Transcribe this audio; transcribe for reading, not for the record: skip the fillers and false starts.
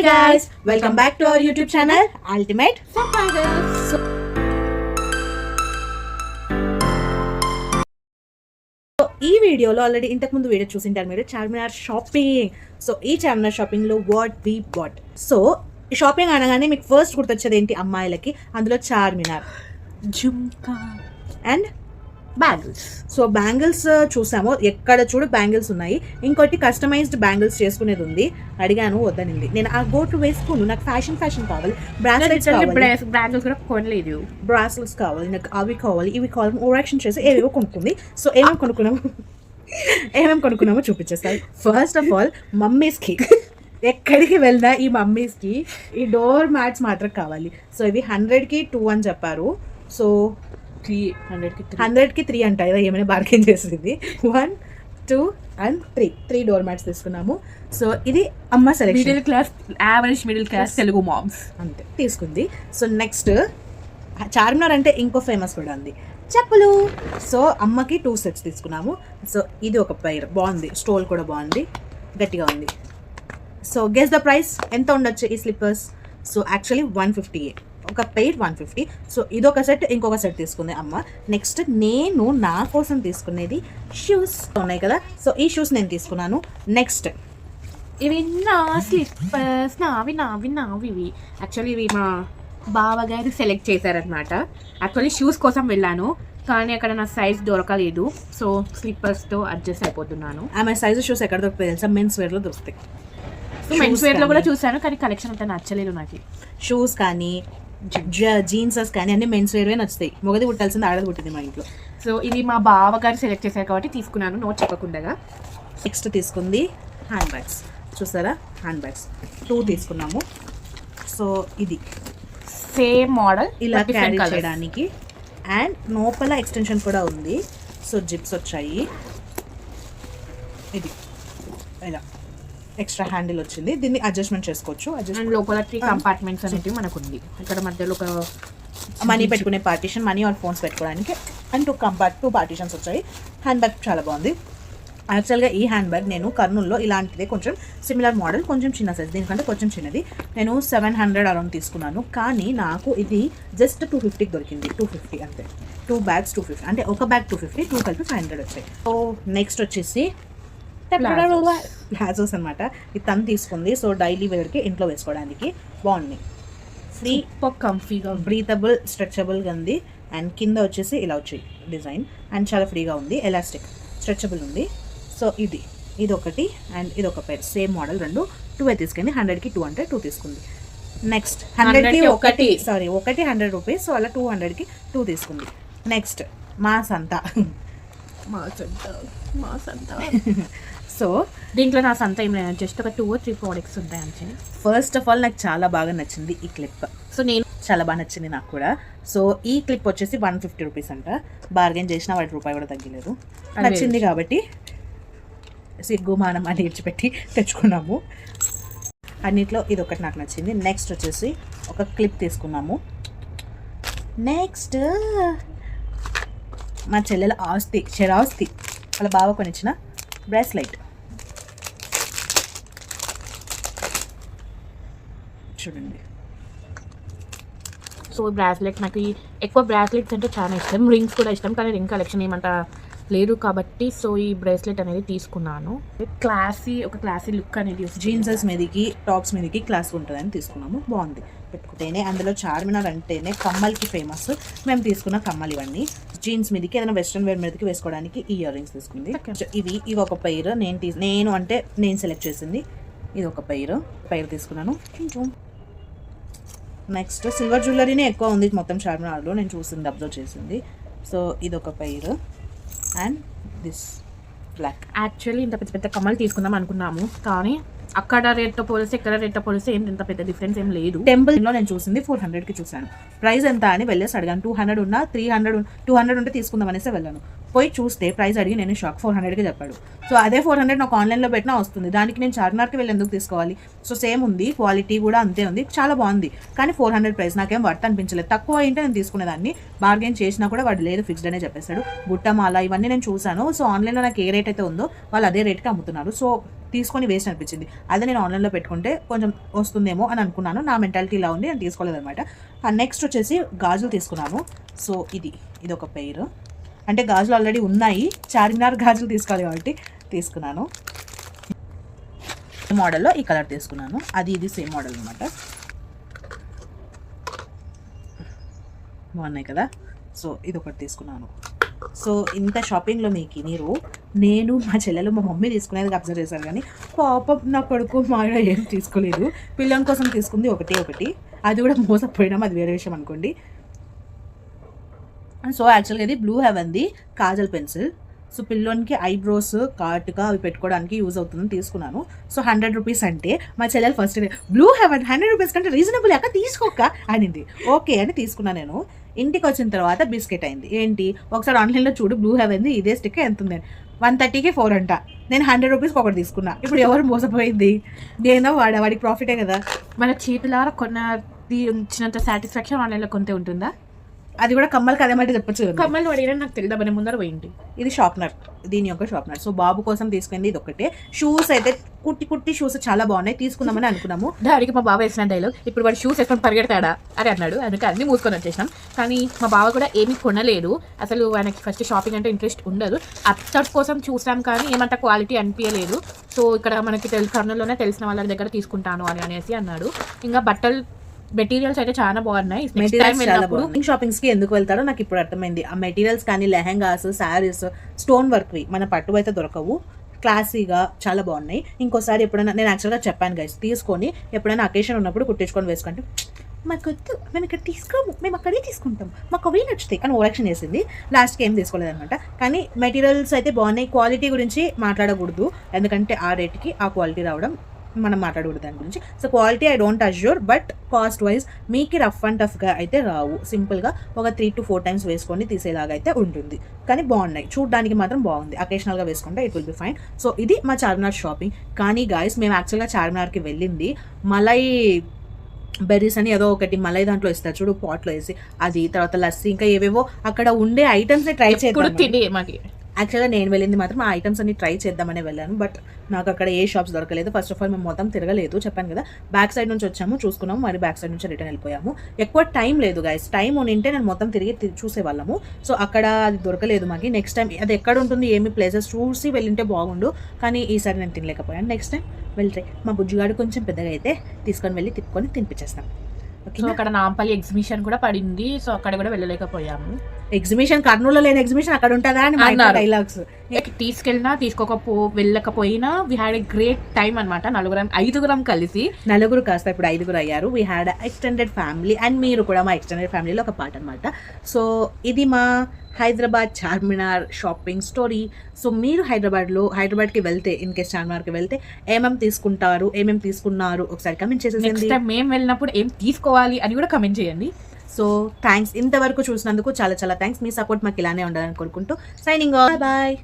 guys, welcome back to our YouTube channel Ultimate Surprises. So ఈ వీడియోలో already ఇంతకు ముందు వీడియో చూసింటారు మీరు చార్మినార్ షాపింగ్. సో ఈ చార్మినార్ షాపింగ్ లో what we bought. So shopping అనగానే మీకు ఫస్ట్ గుర్తొచ్చేది ఏంటి అమ్మాయిలకి? అందులో Charminar, jhumka and bangles. So bangles చూసాము, ఎక్కడ చూడు బ్యాంగిల్స్ ఉన్నాయి. ఇంకోటి కస్టమైజ్డ్ బ్యాంగిల్స్ చేసుకునేది ఉంది. అడిగాను, వద్దనింది. నేను ఆ గోటు వేసుకోను, నాకు ఫ్యాషన్ కావాలి, బ్రాస్లెట్స్ కావాలి, బ్యాంగిల్స్ కూడా కొనలేదు, బ్రాస్లెట్స్ కావాలి, నాకు అవి కావాలి, ఇవి కావాలి, ఓవరాక్షన్ చేసి ఏవేవో కొనుక్కుంది. సో ఏమేమి కొనుక్కున్నామో చూపించేస్తాను. ఫస్ట్ ఆఫ్ ఆల్ మమ్మీస్కి ఎక్కడికి వెళ్ళినా ఈ మమ్మీస్కి ఈ డోర్ మ్యాట్స్ మాత్రం కావాలి. సో ఇవి 100కి 2 అని చెప్పారు. సో 100కి 3 అంట, ఏమైనా బార్గెన్ చేసింది. 1, 2 and 3 డోర్ మ్యాట్స్ తీసుకున్నాము. సో ఇది అమ్మ selection, average middle class Telugu moms అంతే తీసుకుంది. సో నెక్స్ట్ చార్మినార్ అంటే ఇంకో ఫేమస్ కూడా ఉంది, చెప్పులు. సో అమ్మకి 2 సెట్స్ తీసుకున్నాము. సో ఇది ఒక పైర్ బాగుంది, స్టోల్ కూడా బాగుంది, గట్టిగా ఉంది. సో గెస్ ద ప్రైస్ ఎంత ఉండొచ్చు ఈ స్లిప్పర్స్? సో యాక్చువల్లీ 150, ఒక పెయిర్ 150. సో ఇదొక సెట్, ఇంకొక సెట్ తీసుకుంది అమ్మ. నెక్స్ట్ నేను నా కోసం తీసుకునేది షూస్ ఉన్నాయి కదా, సో ఈ షూస్ నేను తీసుకున్నాను. నెక్స్ట్ ఇవి నా స్లిప్పర్స్, నావి యాక్చువల్లీ ఇవి మా బావగారు సెలెక్ట్ చేశారనమాట. యాక్చువల్లీ షూస్ కోసం వెళ్ళాను, కానీ అక్కడ నా సైజ్ దొరకలేదు. సో స్లిప్పర్స్తో అడ్జస్ట్ అయిపోతున్నాను. ఆమె సైజు షూస్ ఎక్కడ దొరుకుతాయి తెలుసా? మెన్స్ వేర్లో దొరుకుతాయి. మెన్స్ వేర్లో కూడా చూసాను, కానీ కలెక్షన్ అంతా నచ్చలేదు నాకు. షూస్ కానీ జీన్సెస్ కానీ అన్ని మెన్స్ వేర్వే నచ్చుతాయి. మొగది కుట్టాల్సింది ఆడది కుట్టింది మా ఇంట్లో. సో ఇది మా బావగారు సెలెక్ట్ చేశారు కాబట్టి తీసుకున్నాను, నోట్ చెప్పకుండా. నెక్స్ట్ తీసుకుంది హ్యాండ్ బ్యాగ్స్. చూసారా, హ్యాండ్ బ్యాగ్స్ 2 తీసుకున్నాము. సో ఇది సేమ్ మోడల్, ఇలా క్యారీ చేయడానికి, అండ్ లోపల ఎక్స్టెన్షన్ కూడా ఉంది. సో జిప్స్ వచ్చాయి, ఇది ఇలా ఎక్స్ట్రా హ్యాండిల్ వచ్చింది, దీన్ని అడ్జస్ట్మెంట్ చేసుకోవచ్చు. అండ్ లోపల 3 కంపార్ట్మెంట్స్ అనేవి మనకు ఉంది. ఇక్కడ మధ్యలో ఒక మనీ పెట్టుకునే పార్టీషన్, మనీ ఆర్ ఫోన్స్ పెట్టుకోవడానికి, అండ్ 2 పార్టీషన్స్ వచ్చాయి. హ్యాండ్ బ్యాగ్ చాలా బాగుంది. యాక్చువల్గా ఈ హ్యాండ్ బ్యాగ్ నేను కర్నూల్లో ఇలాంటిదే కొంచెం సిమిలర్ మోడల్, కొంచెం చిన్న సైజ్, దీనికంటే కొంచెం చిన్నది, నేను 700 అరౌండ్ తీసుకున్నాను. కానీ నాకు ఇది జస్ట్ 250కి దొరికింది. 250 అంతే. 2 బ్యాగ్స్ 250, అంటే ఒక బ్యాగ్ 250, 2 కలిపి 500 వచ్చాయి. సో నెక్స్ట్ వచ్చేసి ప్లాజోస్ అనమాట. ఇది తను తీసుకుంది. సో డైలీ వేర్కి ఇంట్లో వేసుకోవడానికి బాగుంది, ఫ్రీ, కంఫీగా, బ్రీతబుల్, స్ట్రెచబుల్గా ఉంది. అండ్ కింద వచ్చేసి ఇలా వచ్చి డిజైన్, అండ్ చాలా ఫ్రీగా ఉంది, ఎలాస్టిక్, స్ట్రెచబుల్ ఉంది. సో ఇది ఒకటి, అండ్ ఇది ఒక పేర్, సేమ్ మోడల్, 2 తీసుకుంది. 100కి 2 అంటే 2 తీసుకుంది. నెక్స్ట్ 100కి ఒకటి 100 రూపీస్. సో అలా 200కి 2 తీసుకుంది. నెక్స్ట్ మా సంత. సో దీంట్లో నా సంత ఏం లేదు, జస్ట్ ఒక 2 or 3 ప్రోడక్ట్స్ ఉంటాయి అంతే. ఫస్ట్ ఆఫ్ ఆల్ నాకు చాలా బాగా నచ్చింది ఈ క్లిప్. సో నేను చాలా బాగా నచ్చింది నాకు కూడా. సో ఈ క్లిప్ వచ్చేసి 150 రూపీస్ అంట. బార్గెన్ చేసిన వాటి రూపాయి కూడా తగ్గలేదు. నచ్చింది కాబట్టి సిగ్గుమానం అని ఇచ్చిపెట్టి తెచ్చుకున్నాము. అన్నిట్లో ఇది ఒకటి నాకు నచ్చింది. నెక్స్ట్ వచ్చేసి ఒక క్లిప్ తీసుకున్నాము. నెక్స్ట్ మా చెల్లెల చిరాస్తి వాళ్ళ బావ కొనిచ్చిన బ్రాస్లెట్ చూడండి. సో బ్రాస్లెట్ నాకు ఎక్కువ బ్రాస్లెట్స్ అంటే చాలా ఇష్టం, రింగ్స్ కూడా ఇష్టం, కానీ రింగ్ కలెక్షన్ ఏమంట లేదు కాబట్టి సో ఈ బ్రేస్లెట్ అనేది తీసుకున్నాను. ఒక క్లాసీ లుక్ అనేది, జీన్సెస్ మీదకి, టాప్స్ మీదకి క్లాస్ ఉంటుందని తీసుకున్నాము. బాగుంది పెట్టుకుంటేనే. అందులో చార్మినార్ అంటేనే కమ్మల్కి ఫేమస్. మేము తీసుకున్న కమ్మలు ఇవన్నీ. జీన్స్ మీదకి, ఏదైనా వెస్ట్రన్ వేర్ మీదకి వేసుకోవడానికి ఈ ఇయర్ రింగ్స్ తీసుకుంది. ఇవి ఒక పైర్ నేను సెలెక్ట్ చేసింది. ఇది ఒక పైర్ తీసుకున్నాను. నెక్స్ట్ సిల్వర్ జ్యువెలరీనే ఎక్కువ ఉంది మొత్తం చార్మినార్లో, నేను చూసింది, అబ్జర్వ్ చేసింది. సో ఇది ఒక pair, and this black. Actually ఇంత పెద్ద కమ్మలు తీసుకుందాం అనుకున్నాము, కానీ అక్కడ రేట్తో పోలిస్తే ఇక్కడ రేట్తో పోలిస్తే ఇంత పెద్ద డిఫరెన్స్ ఏం లేదు. టెంపుల్లో నేను చూసింది 400కి చూసాను. ప్రైస్ ఎంత అని వెళ్ళేసి అడిగాను. 200 ఉన్నా 200 ఉంటే తీసుకుందాం అనేసి వెళ్ళాను. పోయి చూస్తే ప్రైస్ అడిగి నేను షాక్ 400కి చెప్పాడు. సో అదే 400 నాకు ఆన్లైన్లో పెట్టినా వస్తుంది, దానికి నేను చార్మినార్కి వెళ్ళి ఎందుకు తీసుకోవాలి? సో సేమ్ ఉంది, క్వాలిటీ కూడా అంతే ఉంది, చాలా బాగుంది. కానీ 400 ప్రైస్ నాకేం వర్త్ అనిపించలేదు. తక్కువ అయింటే నేను తీసుకునేదాన్ని, బార్గెన్ చేసినా కూడా వాడు లేదు ఫిక్స్డ్ అనే చెప్పేశాడు. బుట్టమాల ఇవన్నీ నేను చూసాను. సో ఆన్లైన్లో నాకు ఏ రేట్ అయితే ఉందో వాళ్ళు అదే రేట్కి అమ్ముతున్నారు. సో తీసుకొని వేస్ట్ అనిపించింది. అదే నేను ఆన్లైన్లో పెట్టుకుంటే కొంచెం వస్తుందేమో అని అనుకున్నాను. నా మెంటాలిటీ ఇలా ఉంది, నేను తీసుకోలేదన్నమాట. నెక్స్ట్ వచ్చేసి గాజులు తీసుకున్నాను. సో ఇది ఒక పెయిర్, అంటే గాజులు ఆల్రెడీ ఉన్నాయి, చార్మినార్ గాజులు తీసుకోవాలి కాబట్టి తీసుకున్నాను. మోడల్లో ఈ కలర్ తీసుకున్నాను, ఇది సేమ్ మోడల్ అనమాట. బాగున్నాయి కదా. సో ఇది ఒకటి తీసుకున్నాను. సో ఇంత షాపింగ్లో మీకు నేను మా చెల్లెలు మా మమ్మీ తీసుకునేది అబ్జర్వ్ చేశారు, కానీ పాపం నా కొడుకు మా ఆయన ఏం తీసుకోలేదు. పిల్లల కోసం తీసుకుంది ఒకటి, అది కూడా మోసపోయినాం, అది వేరే విషయం అనుకోండి. సో యాక్చువల్గా ఇది బ్లూ హెవెన్ది కాజల్ పెన్సిల్. సో పిల్లోనికి ఐబ్రోస్ కాటుగా అవి పెట్టుకోవడానికి యూజ్ అవుతుందని తీసుకున్నాను. సో 100 రూపీస్ అంటే మా చెల్లెలు ఫస్ట్ బ్లూ హెవెన్ 100 రూపీస్ కంటే రీజనబుల్ అక్క తీసుకోక అనింది. ఓకే అని తీసుకున్నాను. నేను ఇంటికి వచ్చిన తర్వాత బిస్కెట్ అయింది. ఏంటి ఒకసారి ఆన్లైన్లో చూడు, బ్లూ హెవెన్ది ఇదే స్టిక్ ఎంత ఉంది, 130కి 4 అంట. నేను 100 రూపీస్కి ఒకటి తీసుకున్నా. ఇప్పుడు ఎవరు మోసపోయింది? నేను వాడికి ప్రాఫిటే కదా. మన చేతులారా కొన్నది ఇచ్చినంత సాటిస్ఫాక్షన్ ఆన్లైన్లో కొంతే ఉంటుందా? అది కూడా కమ్మలు కదేమంటే చెప్పచ్చు. కమ్మలు అడిగినా నాకు తెలియదు, మన ముందర పోయింది. ఇది షార్ప్నర్, దీని యొక్క షార్ప్నర్. సో బాబు కోసం తీసుకుంది ఇది ఒకటే. షూస్ అయితే కుట్టి షూస్ చాలా బాగున్నాయి, తీసుకుందామని అనుకున్నాము. దానికి మా బావ వేసిన డైలాగ్, ఇప్పుడు వాడు షూస్ వేసుకొని పరిగెడతాడా అని అన్నాడు. అందుకే అన్ని మూసుకొని వచ్చేసినాం. కానీ మా బావ కూడా ఏమీ కొనలేదు. అసలు ఆయనకి ఫస్ట్ షాపింగ్ అంటే ఇంట్రెస్ట్ ఉండదు. అత్తడి కోసం చూసాం కానీ ఏమంత క్వాలిటీ అనిపించలేదు. సో ఇక్కడ మనకి కర్నూలులోనే తెలిసిన వాళ్ళ దగ్గర తీసుకుంటాను అనేసి అన్నాడు. ఇంకా బట్టలు మెటీరియల్స్ అయితే చాలా బాగున్నాయి. షాపింగ్స్ కి ఎందుకు వెళ్తారో నాకు ఇప్పుడు అర్థమైంది. ఆ మెటీరియల్స్ కానీ లెహెంగాస్, శారీస్, స్టోన్ వర్క్వి మన పట్టు అయితే దొరకవు, క్లాసీగా చాలా బాగున్నాయి. ఇంకోసారి ఎప్పుడైనా నేను యాక్చువల్గా చెప్పాను గైస్, తీసుకొని ఎప్పుడైనా అకేషన్ ఉన్నప్పుడు కుట్టించుకొని వేసుకుంటే మాకు వద్దు, మేము ఇక్కడ తీసుకోము, మేము అక్కడే తీసుకుంటాం, మాకు అవి నచ్చుతాయి అని ఓరక్షన్ చేసింది. లాస్ట్కి ఏం తీసుకోలేదన్నమాట. కానీ మెటీరియల్స్ అయితే బాగున్నాయి. క్వాలిటీ గురించి మాట్లాడకూడదు, ఎందుకంటే ఆ రేట్కి ఆ క్వాలిటీ రావడం మనం మాట్లాడకూడదు దాని గురించి. So quality I don't assure, but cost wise మీకు రఫ్ అండ్ టఫ్గా అయితే రావు. సింపుల్గా ఒక 3 to 4 టైమ్స్ వేసుకొని తీసేలాగా అయితే ఉంటుంది. కానీ బాగున్నాయి, చూడడానికి మాత్రం బాగుంది. అకేషనల్గా వేసుకుంటే it will be fine. So ఇది మా చార్మినార్ షాపింగ్. కానీ గాయస్ మేము యాక్చువల్గా చార్మినార్కి వెళ్ళింది మలై బెర్రీస్ అని ఏదో ఒకటి మలై దాంట్లో ఇస్తారు చూడు, పాట్లో వేసి, అది తర్వాత లస్సీ, ఇంకా ఏవేవో అక్కడ ఉండే ఐటమ్స్ ట్రై చేయాలి. యాక్చువల్గా నేను వెళ్ళింది మాత్రం ఆ ఐటమ్స్ అన్ని ట్రై చేద్దామని వెళ్ళాను, బట్ నాకు అక్కడ ఏ షాప్స్ దొరకలేదు. ఫస్ట్ ఆఫ్ ఆల్ మేము మొత్తం తిరగలేదు, చెప్పాను కదా, బ్యాక్ సైడ్ నుంచి వచ్చాము, చూసుకున్నాము, మరి బ్యాక్ సైడ్ నుంచి రిటర్న్ వెళ్ళిపోయాము. ఎక్కువ టైం లేదు గైస్, టైం ఉంటే నేను మొత్తం తిరిగి చూసేవాళ్ళము. సో అక్కడ అది దొరకలేదు మాకు. నెక్స్ట్ టైం అది ఎక్కడ ఉంటుంది, ఏమి ప్లేసెస్ చూసి వెళ్ళింటే బాగుండు, కానీ ఈసారి నేను తినలేకపోయాను. నెక్స్ట్ టైం వెళ్తే మా బుజ్జిగాడు కొంచెం పెద్దగా అయితే తీసుకొని వెళ్ళి తిప్పుకొని తినిపించేస్తాం. సో అక్కడ నాంపల్లి ఎగ్జిబిషన్ కూడా పడింది, సో అక్కడ కూడా వెళ్ళలేకపోయాము. ఎగ్జిబిషన్ కర్నూలులో లేని ఎగ్జిబిషన్ అక్కడ ఉంటుందా అని డైలాగ్స్. తీసుకెళ్ళినా వెళ్ళకపోయినా we had a great time అనమాట. 5 కలిసి, 4 కాస్త ఇప్పుడు 5 అయ్యారు. We had extended family, and మీరు కూడా మా ఎక్స్టెండెడ్ ఫ్యామిలీలో ఒక పార్ట్ అనమాట. సో ఇది మా Hyderabad Charminar shopping story. So మీరు హైదరాబాద్కి వెళ్తే, ఇన్ కేస్ చార్మినార్కి వెళ్తే ఏమేమి తీసుకున్నారు ఒకసారి కమెంట్ చేసేసి, మేము వెళ్ళినప్పుడు ఏం తీసుకోవాలి అని కూడా కమెంట్ చేయండి. సో థ్యాంక్స్, ఇంతవరకు చూసినందుకు చాలా చాలా థ్యాంక్స్. మీ సపోర్ట్ మాకు ఇలానే ఉండాలని కోరుకుంటూ సైనింగ్ ఆఫ్, బాయ్.